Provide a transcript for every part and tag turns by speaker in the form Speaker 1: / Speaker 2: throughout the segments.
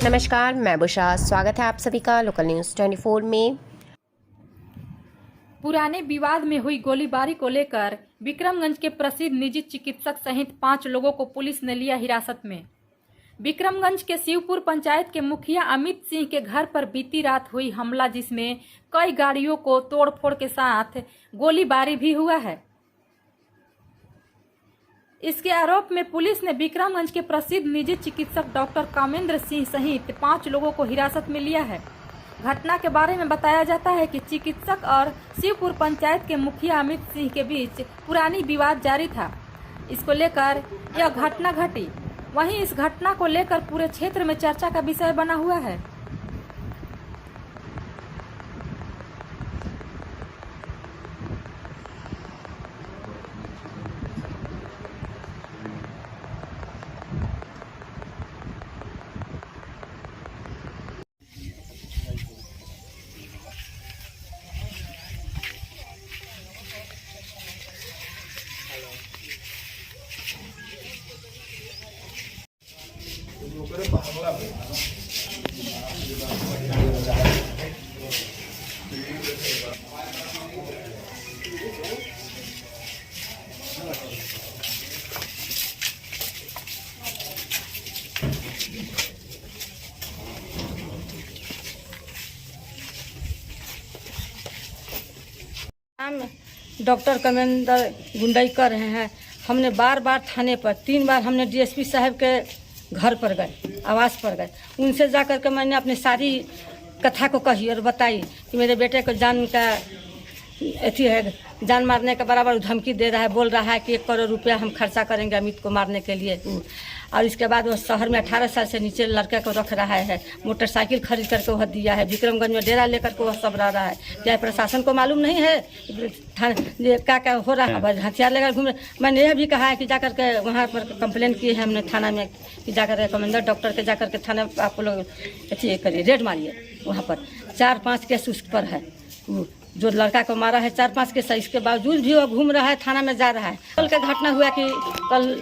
Speaker 1: नमस्कार, मैं बुशा। स्वागत है आप सभी का लोकल न्यूज़ 24 में।
Speaker 2: पुराने विवाद में हुई गोलीबारी को लेकर विक्रमगंज के प्रसिद्ध निजी चिकित्सक सहित 5 लोगों को पुलिस ने लिया हिरासत में। विक्रमगंज के शिवपुर पंचायत के मुखिया अमित सिंह के घर पर बीती रात हुई हमला, जिसमें कई गाड़ियों को तोड़फोड़ के साथ गोलीबारी भी हुआ है। इसके आरोप में पुलिस ने विक्रमगंज के प्रसिद्ध निजी चिकित्सक डॉक्टर कामेंद्र सिंह सहित 5 लोगों को हिरासत में लिया है। घटना के बारे में बताया जाता है कि चिकित्सक और शिवपुर पंचायत के मुखिया अमित सिंह के बीच पुरानी विवाद जारी था। इसको लेकर यह घटना घटी। वहीं इस घटना को लेकर पूरे क्षेत्र में चर्चा का विषय बना हुआ है।
Speaker 3: हम डॉक्टर कामेंद्र गुंडाई कर रहे हैं। हमने बार बार थाने पर 3 बार हमने डीएसपी साहब के घर पर गए, आवास पर गए। उनसे जाकर के मैंने अपनी सारी कथा को कही और बताई कि मेरे बेटे को जान का अथी है, जान मारने का बराबर धमकी दे रहा है, बोल रहा है कि 1 करोड़ रुपया हम खर्चा करेंगे अमित को मारने के लिए। और इसके बाद वो शहर में 18 साल से नीचे लड़के को रख रहा है, मोटरसाइकिल खरीद करके वह दिया है, विक्रमगंज में डेरा लेकर के वह सब रह रहा है। क्या प्रशासन को मालूम नहीं है क्या क्या हो रहा है? हथियार लेकर घूम रहे। मैंने यह भी कहा है कि जाकर के वहाँ पर कंप्लेन की है हमने थाना में कि जाकर कामेंद्र डॉक्टर के जाकर के थाना आप लोग अथी करिए, रेड मारिए। वहाँ पर 4-5 केस उस पर है, जो लड़का को मारा है 4-5 केस है। इसके बावजूद भी वो घूम रहा है, थाना में जा रहा है। कल का घटना हुआ कि कल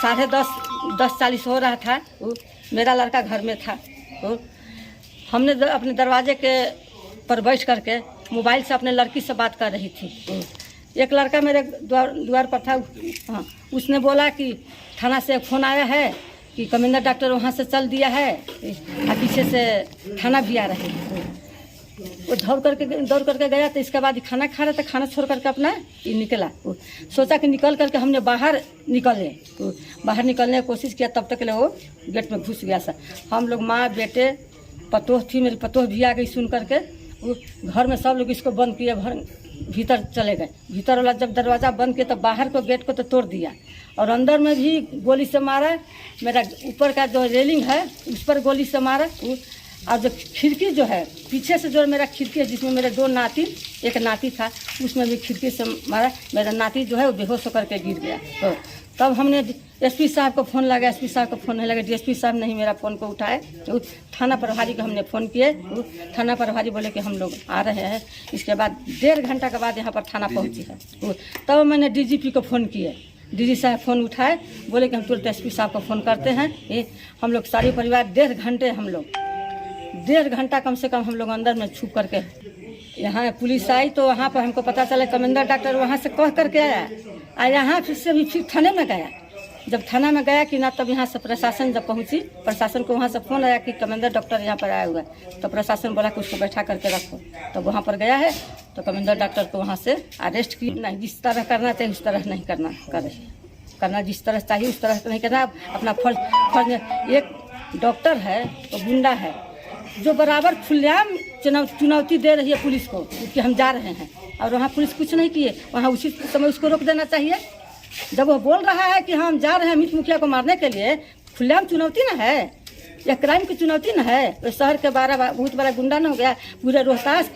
Speaker 3: 10:30 हो रहा था, मेरा लड़का घर में था। हमने अपने दरवाजे के पर बैठ करके मोबाइल से अपने लड़की से बात कर रही थी। एक लड़का मेरे द्वार पर था। हाँ, उसने बोला कि थाना से फ़ोन आया है कि कामेंद्र डॉक्टर वहाँ से चल दिया है, पीछे से थाना भी आ रहे हैं। वो दौड़ करके गया। तो इसके बाद खाना खा रहा था, खाना छोड़ करके अपना निकला। सोचा कि निकल करके हमने बाहर निकले, बाहर निकलने की कोशिश किया, तब तक ले वो गेट में घुस गया। सर हम लोग माँ बेटे पतोह थी, मेरी पतोह भी आ गई सुन करके। घर में सब लोग इसको बंद किए, भीतर चले गए। भीतर वाला जब दरवाज़ा बंद किया तो बाहर को गेट को तो तोड़ दिया और अंदर में भी गोली से मारा। मेरा ऊपर का जो रेलिंग है उस पर गोली से मारा। और जो खिड़की जो है पीछे से, जो मेरा खिड़की है जिसमें मेरे 2 नाती, एक नाती था, उसमें भी खिड़की से मारा। मेरा नाती जो है वो बेहोश होकर के गिर गया। तो तब हमने एसपी साहब को फ़ोन लगा, एसपी साहब को फ़ोन नहीं लगा, डीएसपी साहब नहीं मेरा फ़ोन को उठाए। तो थाना प्रभारी को हमने फ़ोन किए। थाना प्रभारी बोले कि हम लोग आ रहे हैं। इसके बाद 1.5 घंटा के बाद यहाँ पर थाना पहुँची है। तब मैंने डीजीपी को फ़ोन किए, डीजी साहब फ़ोन उठाए, बोले कि हम तुरंत एसपी साहब को फ़ोन करते हैं। ये हम लोग सारे परिवार 1.5 घंटे, हम लोग 1.5 घंटा कम से कम हम लोग अंदर में छुप करके यहाँ पुलिस आई। तो वहाँ पर हमको पता चला कामेंद्र डॉक्टर वहाँ से कह करके आया और यहाँ फिर थाने में गया। जब थाना में गया कि ना, तब यहाँ से प्रशासन जब पहुँची, प्रशासन को वहाँ से फ़ोन आया कि कामेंद्र डॉक्टर यहाँ पर आया हुआ है। तो प्रशासन बोला कि उसको बैठा करके रखो। तो वहाँ पर गया है तो कामेंद्र डॉक्टर को वहाँ से अरेस्ट की। नहीं, जिस तरह करना चाहिए उस तरह नहीं करना जिस तरह चाहिए उस तरह नहीं करना। अपना फर्ज एक डॉक्टर है तो गुंडा है जो बराबर खुलेआम चुनौती दे रही है पुलिस को कि हम जा रहे हैं, और वहाँ पुलिस कुछ नहीं किए। वहाँ उसी समय उसको रोक देना चाहिए। जब वो बोल रहा है कि हम जा रहे हैं अमित मुखिया को मारने के लिए, खुलेआम चुनौती ना है, यह क्राइम की चुनौती ना है। तो शहर के बहुत बड़ा गुंडा न हो गया पूरे रोहतास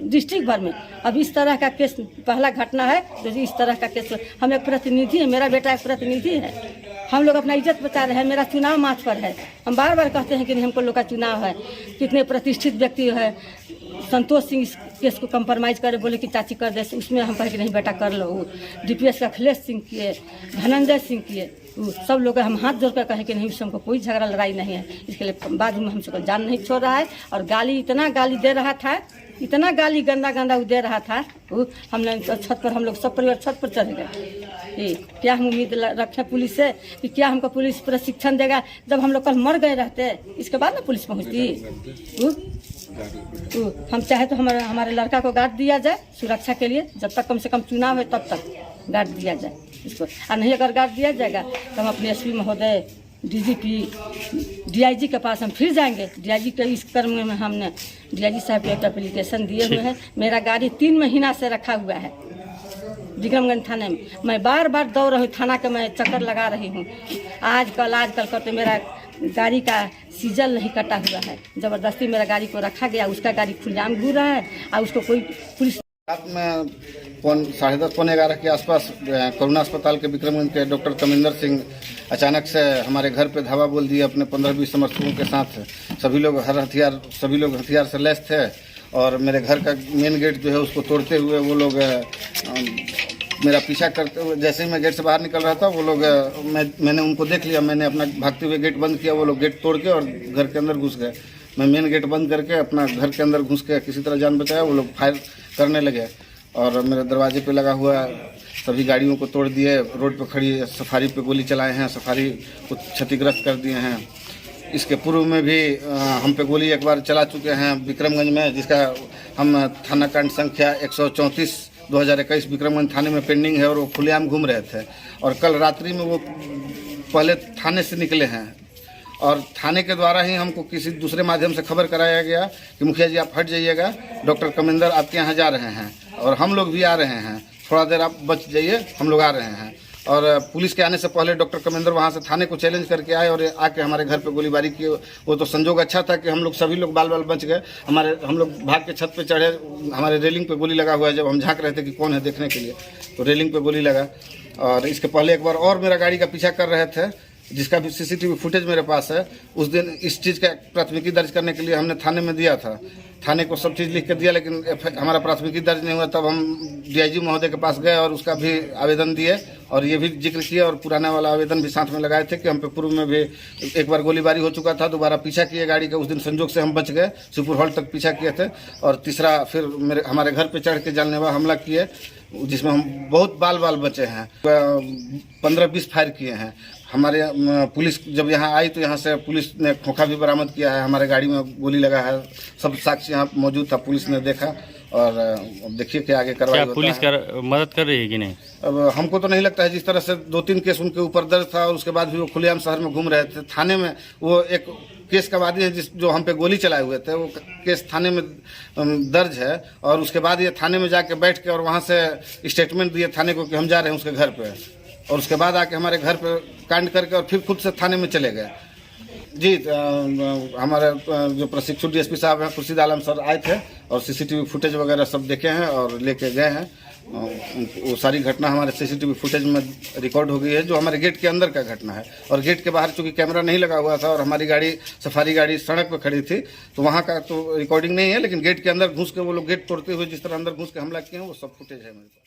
Speaker 3: डिस्ट्रिक्ट भर में। अब इस तरह का केस पहला घटना है जो इस तरह का केस। हम एक प्रतिनिधि हैं, मेरा बेटा एक प्रतिनिधि है। हम लोग अपना इज्जत बचा रहे हैं। मेरा चुनाव माथ पर है। हम बार बार कहते हैं कि नहीं, हमको लोग का चुनाव है। कितने प्रतिष्ठित व्यक्ति है, संतोष सिंह केस को कंप्रोमाइज़ करे, बोले कि चाची कर दे, उसमें हम कहे कि नहीं बेटा कर लो। DPS का अखिलेश सिंह किए, धनंजय सिंह किए, सब लोग हम हाथ जोड़ कर कहे कि नहीं उससे हमको कोई झगड़ा लड़ाई नहीं है। इसके लिए बाद में हमसे कोई जान नहीं छोड़ रहा है और गाली, इतना गाली दे रहा था, इतना गाली गंदा गंदा वो दे रहा था। हमने छत पर, हम लोग सब परिवार छत पर चढ़ गए। क्या हम उम्मीद रखें पुलिस से कि क्या हमको पुलिस प्रशिक्षण देगा? जब हम लोग कल मर गए रहते, इसके बाद ना पुलिस पहुंचती। हम चाहे तो हमारे लड़का को गार्ड दिया जाए सुरक्षा के लिए, जब तक कम से कम चुनाव है तब तक गार्ड दिया जाए इसको। और नहीं अगर गार्ड दिया जाएगा तो हम अपने SP महोदय, DGP, DIG के पास हम फिर जाएंगे। DIG के इस क्रम में हमने DIG साहब को एक एप्लीकेशन दिए हुए हैं। मेरा गाड़ी 3 महीना से रखा हुआ है विक्रमगंज थाने में। मैं बार बार दौड़ रही हूँ थाना के, मैं चक्कर लगा रही हूँ। आज कल करते मेरा गाड़ी का सीजल नहीं कटा हुआ है। ज़बरदस्ती मेरा गाड़ी को रखा गया, उसका गाड़ी खुलेआम घूम रहा है और उसको कोई पुलिस।
Speaker 4: रात में 10:30 पौने 11 के आसपास करुणा अस्पताल के विक्रमगंज के डॉक्टर कमिंदर सिंह अचानक से हमारे घर पे धावा बोल दिए अपने 15-20 समर्थकों के साथ। सभी लोग हथियार से लैस थे और मेरे घर का मेन गेट जो है उसको तोड़ते हुए वो लोग मेरा पीछा करते हुए, जैसे ही मैं गेट से बाहर निकल रहा था वो लोग मैंने उनको देख लिया। मैंने अपना भागते हुए गेट बंद किया, वो लोग गेट तोड़ के और घर के अंदर घुस गए। मैं मेन गेट बंद करके अपना घर के अंदर घुस के किसी तरह जान बचाया। वो लोग फायर करने लगे और मेरे दरवाजे पे लगा हुआ सभी गाड़ियों को तोड़ दिए। रोड पे खड़ी सफारी पे गोली चलाए हैं, सफारी को क्षतिग्रस्त कर दिए हैं। इसके पूर्व में भी हम पे गोली एक बार चला चुके हैं विक्रमगंज में, जिसका हम थाना कांड संख्या 134/2021 विक्रमगंज थाने में पेंडिंग है और वो खुलेआम घूम रहे थे। और कल रात्रि में वो पहले थाने से निकले हैं और थाने के द्वारा ही हमको किसी दूसरे माध्यम से खबर कराया गया कि मुखिया जी आप हट जाइएगा, डॉक्टर कमिंदर आपके यहाँ जा रहे हैं और हम लोग भी आ रहे हैं, थोड़ा देर आप बच जाइए, हम लोग आ रहे हैं। और पुलिस के आने से पहले डॉक्टर कमिंदर वहाँ से थाने को चैलेंज करके आए और आके हमारे घर पे गोलीबारी की। वो तो संजोग अच्छा था कि हम लोग सभी लोग बाल बच गए। हम लोग भाग के छत पे चढ़े, हमारे रेलिंग पे गोली लगा हुआ है। जब हम झांक रहे थे कि कौन है देखने के लिए, तो रेलिंग पे गोली लगा। और इसके पहले एक बार और मेरा गाड़ी का पीछा कर रहे थे, जिसका भी CCTV फुटेज मेरे पास है। उस दिन इस चीज़ का प्राथमिकी दर्ज करने के लिए हमने थाने में दिया था, थाने को सब चीज़ लिख के दिया, लेकिन हमारा प्राथमिकी दर्ज नहीं हुआ। तब हम DIG महोदय के पास गए और उसका भी आवेदन दिए और ये भी जिक्र किया और पुराना वाला आवेदन भी साथ में लगाए थे कि हम पे पूर्व में भी एक बार गोलीबारी हो चुका था। दोबारा पीछा किए गाड़ी का, उस दिन संजोग से हम बच गए, शिवपुर हॉल तक पीछा किए थे। और तीसरा फिर हमारे घर पर चढ़ के जानलेवा हमला किए, जिसमें हम बहुत बाल बचे हैं। 15-20 फायर किए हैं। हमारे पुलिस जब यहाँ आई तो यहाँ से पुलिस ने खोखा भी बरामद किया है, हमारे गाड़ी में गोली लगा है, सब साक्ष्य यहाँ मौजूद था, पुलिस ने देखा। और देखिए क्या आगे कार्रवाई होता है।
Speaker 5: पुलिस मदद कर रही है कि नहीं?
Speaker 4: अब हमको तो नहीं लगता है। जिस तरह से 2-3 केस उनके ऊपर दर्ज था और उसके बाद भी वो खुलेआम शहर में घूम रहे थे। थाने में वो एक केस का वादी है जो हम पे गोली चलाए हुए थे, वो केस थाने में दर्ज है। और उसके बाद ये थाने में जाके बैठ के और वहाँ से स्टेटमेंट दिए थाने को कि हम जा रहे हैं उसके घर पे, और उसके बाद आके हमारे घर पे कांड करके और फिर खुद से थाने में चले गए। जी, हमारे जो प्रशिक्षु DSP साहब हैं खुर्शीद आलम सर आए थे और CCTV फुटेज वगैरह सब देखे हैं और लेके गए हैं। वो सारी घटना हमारे CCTV फुटेज में रिकॉर्ड हो गई है, जो हमारे गेट के अंदर का घटना है। और गेट के बाहर चूंकि कैमरा नहीं लगा हुआ था और हमारी गाड़ी सफारी गाड़ी सड़क पर खड़ी थी, तो वहाँ का तो रिकॉर्डिंग नहीं है, लेकिन गेट के अंदर घुस के वो लोग गेट तोड़ते हुए जिस तरह अंदर घुस के हमला किए हैं वो सब फुटेज है मेरे पास।